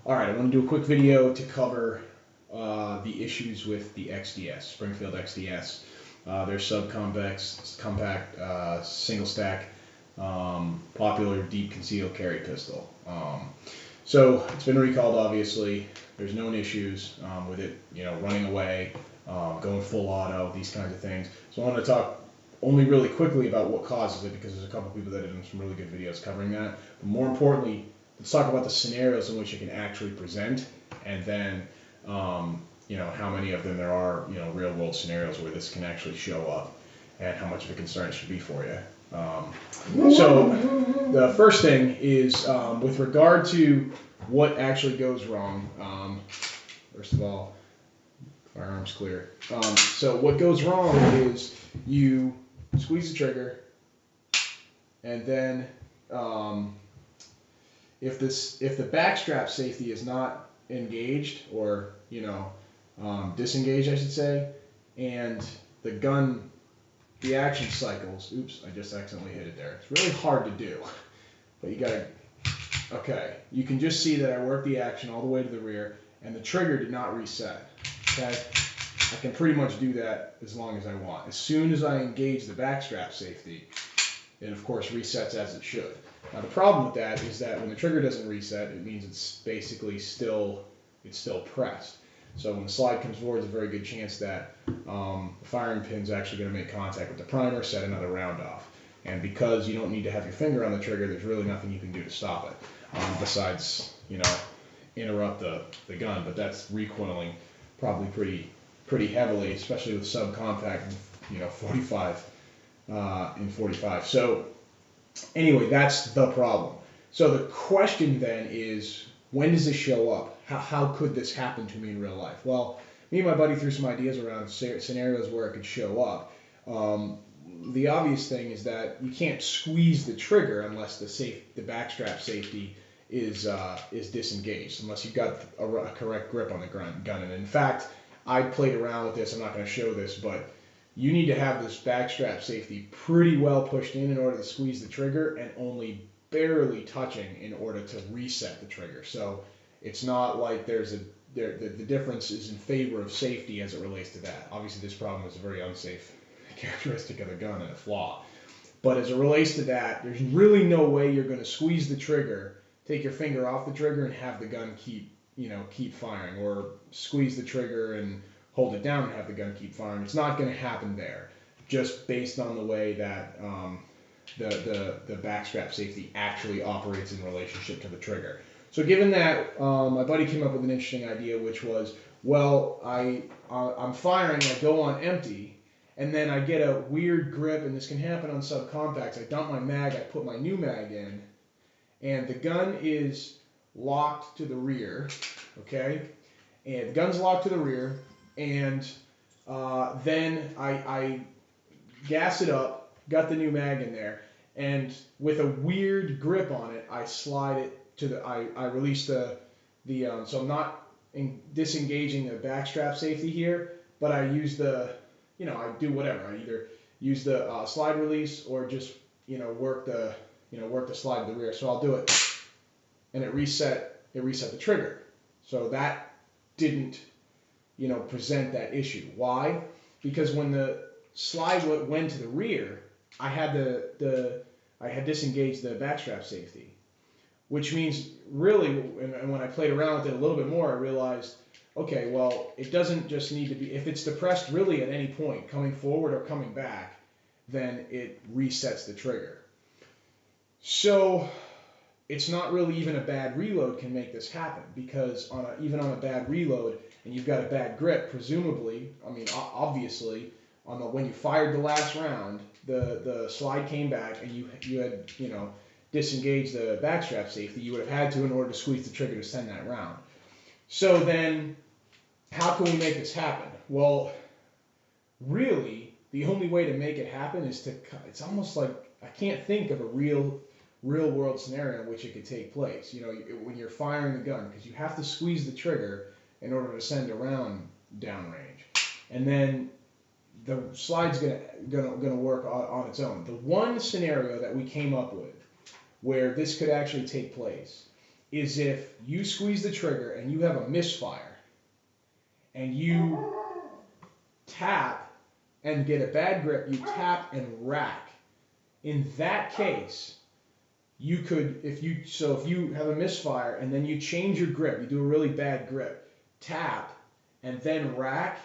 All right, I want to do a quick video to cover the issues with the XDS, Springfield XDS. They're compact, single stack, popular deep concealed carry pistol. So it's been recalled, obviously. There's known issues with it, running away, going full auto, these kinds of things. So I want to talk only really quickly about what causes it, because there's a couple people that have done some really good videos covering that. But more importantly, let's talk about the scenarios in which it can actually present, and then how many of them there are, real world scenarios where this can actually show up, and how much of a concern it should be for you. So the first thing is with regard to what actually goes wrong. First of all, firearms clear. So what goes wrong is you squeeze the trigger, and then if the backstrap safety is not engaged, or disengaged, I should say, and the action cycles. Oops, I just accidentally hit it there. It's really hard to do, but you gotta. Okay, you can just see that I worked the action all the way to the rear, and the trigger did not reset. Okay, I can pretty much do that as long as I want. As soon as I engage the backstrap safety, it of course resets as it should. Now the problem with that is that when the trigger doesn't reset, it means it's basically still pressed. So when the slide comes forward, there's a very good chance that the firing pin's actually going to make contact with the primer, set another round off. And because you don't need to have your finger on the trigger, there's really nothing you can do to stop it, besides interrupt the gun. But that's recoiling probably pretty heavily, especially with subcompact, 45 in 45. So anyway, that's the problem. So the question then is, when does this show up? How could this happen to me in real life? Well, me and my buddy threw some ideas around scenarios where it could show up. The obvious thing is that you can't squeeze the trigger unless the backstrap safety is disengaged, unless you've got a correct grip on the gun. And in fact, I played around with this. I'm not going to show this, but you need to have this backstrap safety pretty well pushed in order to squeeze the trigger, and only barely touching in order to reset the trigger. So it's not like the difference is in favor of safety as it relates to that. Obviously, this problem is a very unsafe characteristic of the gun and a flaw. But as it relates to that, there's really no way you're going to squeeze the trigger, take your finger off the trigger, and have the gun keep firing, or squeeze the trigger and hold it down and have the gun keep firing. It's not going to happen there, just based on the way that the backstrap safety actually operates in relationship to the trigger. So given that, my buddy came up with an interesting idea, which was, well, I'm firing, I go on empty, and then I get a weird grip, and this can happen on subcompacts. I dump my mag, I put my new mag in, and the gun is locked to the rear, okay? And the gun's locked to the rear, and then I gas it up, got the new mag in there, and with a weird grip on it, I slide it to I release so I'm not disengaging the backstrap safety here, but I use I do whatever. I either use the slide release, or just work the slide to the rear. So I'll do it, and it reset the trigger. So that didn't present that issue. Why? Because when the slide went to the rear, I had disengaged the backstrap safety, which means really, and when I played around with it a little bit more, I realized, okay, well, it doesn't just need to be, if it's depressed really at any point, coming forward or coming back, then it resets the trigger. So it's not really even a bad reload can make this happen, because even on a bad reload, and you've got a bad grip, presumably, obviously, when you fired the last round, the slide came back, and you had disengaged the backstrap safety. You would have had to in order to squeeze the trigger to send that round. So then, how can we make this happen? Well, really, the only way to make it happen is it's almost like, I can't think of a real world scenario in which it could take place. When you're firing the gun, because you have to squeeze the trigger in order to send a round downrange, and then the slide's gonna work on its own. The one scenario that we came up with where this could actually take place is if you squeeze the trigger and you have a misfire and you tap and get a bad grip, you tap and rack. In that case, you could, if you have a misfire and then you change your grip, you do a really bad grip, tap and then rack,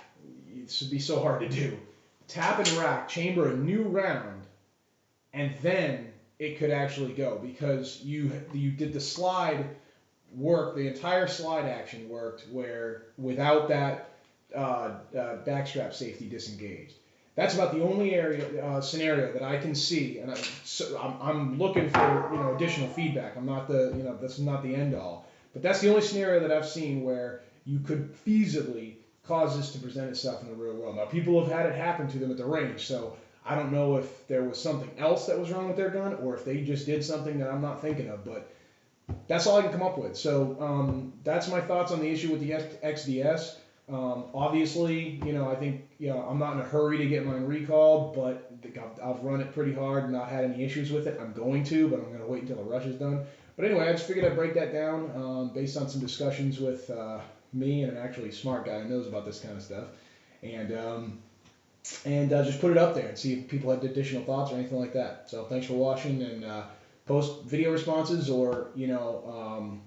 it would be so hard to do. Tap and rack, chamber a new round, and then it could actually go, because you did the slide work, the entire slide action worked where without that backstrap safety disengaged. That's about the only scenario that I can see, and I'm looking for additional feedback. I'm not this is not the end all, but that's the only scenario that I've seen where you could feasibly cause this to present itself in the real world. Now, people have had it happen to them at the range, so I don't know if there was something else that was wrong with their gun, or if they just did something that I'm not thinking of, but that's all I can come up with. So that's my thoughts on the issue with the XDS. Obviously, I think, I'm not in a hurry to get mine recalled, but I've run it pretty hard and not had any issues with it. I'm going to, but I'm going to wait until the rush is done. But anyway, I just figured I'd break that down based on some discussions with me and an actually smart guy who knows about this kind of stuff, and just put it up there and see if people had additional thoughts or anything like that. So thanks for watching, and post video responses, or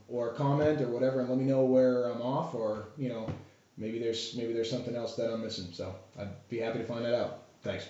or comment or whatever, and let me know where I'm off, or maybe there's something else that I'm missing. So I'd be happy to find that out. Thanks.